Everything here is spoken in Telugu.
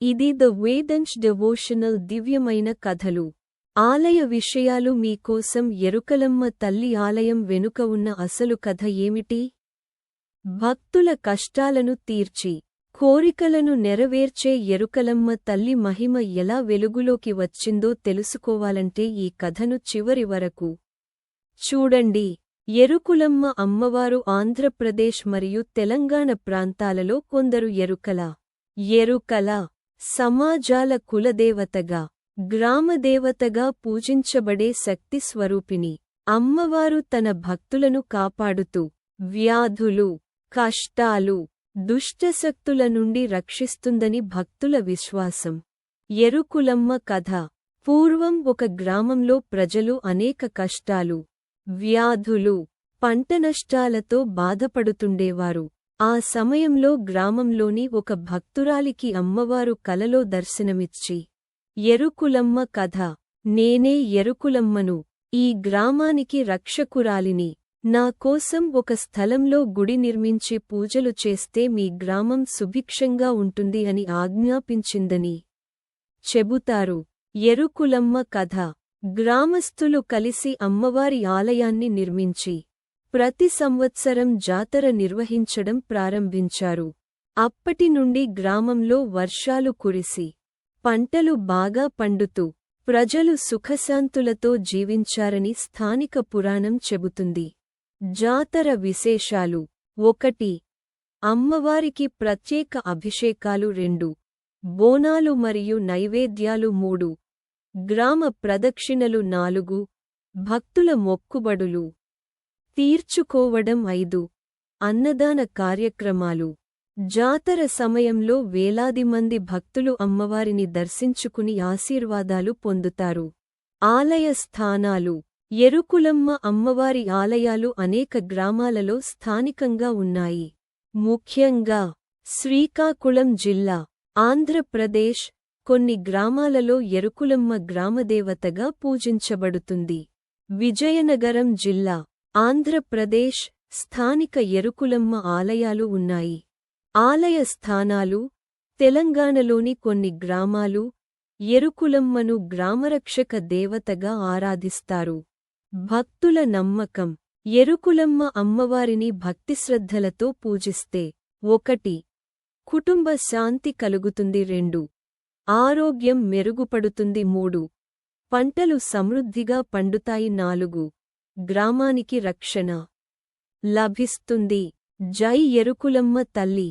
ఇది ద వేదంశ్ డివోషనల్ దివ్యమైన కథలు. ఆలయ విషయాలు మీకోసం. ఎరుకలమ్మ తల్లి ఆలయం వెనుక ఉన్న అసలు కథ ఏమిటి? భక్తుల కష్టాలను తీర్చి కోరికలను నెరవేర్చే ఎరుకలమ్మ తల్లి మహిమ ఎలా వెలుగులోకి వచ్చిందో తెలుసుకోవాలంటే ఈ కథను చివరి వరకు చూడండి. ఎరుకులమ్మ అమ్మవారు ఆంధ్రప్రదేశ్ మరియు తెలంగాణ ప్రాంతాలలో కొందరు ఎరుకల సమాజాల కులదేవతగా, గ్రామదేవతగా పూజించబడే శక్తి స్వరూపిణి. అమ్మవారు తన భక్తులను కాపాడుతూ వ్యాధులు, కష్టాలు, దుష్టశక్తుల నుండి రక్షిస్తుందని భక్తుల విశ్వాసం. ఎరుకులమ్మ కథ. పూర్వం ఒక గ్రామంలో ప్రజలు అనేక కష్టాలు, వ్యాధులు, పంట నష్టాలతో బాధపడుతుండేవారు. ఆ సమయంలో గ్రామంలోని ఒక భక్తురాలికి అమ్మవారు కలలో దర్శనమిచ్చి, ఎరుకులమ్మ కథ. నేనే ఎరుకులమ్మను, ఈ గ్రామానికి రక్షకురాలిని. నా కోసం ఒక స్థలంలో గుడి నిర్మించి పూజలు చేస్తే మీ గ్రామం సుభిక్షంగా ఉంటుంది అని ఆజ్ఞాపించిందని చెబుతారు. ఎరుకులమ్మ కథ. గ్రామస్థులు కలిసి అమ్మవారి ఆలయాన్ని నిర్మించి ప్రతి సంవత్సరం జాతర నిర్వహించడం ప్రారంభించారు. అప్పటి నుండి గ్రామంలో వర్షాలు కురిసి పంటలు బాగా పండుతూ ప్రజలు సుఖశాంతులతో జీవించారని స్థానిక పురాణం చెబుతుంది. జాతర విశేషాలు. 1. అమ్మవారికి ప్రత్యేక అభిషేకాలు. 2. బోనాలు మరియు నైవేద్యాలు. 3. గ్రామ ప్రదక్షిణలు. 4. భక్తుల మొక్కుబడులు తీర్చుకోవడం. 5. అన్నదాన కార్యక్రమాలు. జాతర సమయంలో వేలాది మంది భక్తులు అమ్మవారిని దర్శించుకుని ఆశీర్వాదాలు పొందుతారు. ఆలయ స్థానాలు. ఎరుకులమ్మ అమ్మవారి ఆలయాలు అనేక గ్రామాలలో స్థానికంగా ఉన్నాయి. ముఖ్యంగా శ్రీకాకుళం జిల్లా, ఆంధ్రప్రదేశ్ కొన్ని గ్రామాలలో ఎరుకులమ్మ గ్రామదేవతగా పూజించబడుతుంది. విజయనగరం జిల్లా, ఆంధ్రప్రదేశ్ స్థానిక ఎరుకులమ్మ ఆలయాలు ఉన్నాయి. ఆలయ స్థానాలు. తెలంగాణలోని కొన్ని గ్రామాలు ఎరుకులమ్మను గ్రామరక్షక దేవతగా ఆరాధిస్తారు. భక్తుల నమ్మకం. ఎరుకులమ్మ అమ్మవారిని భక్తిశ్రద్ధలతో పూజిస్తే 1. కుటుంబ శాంతి కలుగుతుంది. 2. ఆరోగ్యం మెరుగుపడుతుంది. 3. పంటలు సమృద్ధిగా పండుతాయి. 4. గ్రామానికి రక్షణ లభిస్తుంది. జై ఎరుకులమ్మ తల్లి.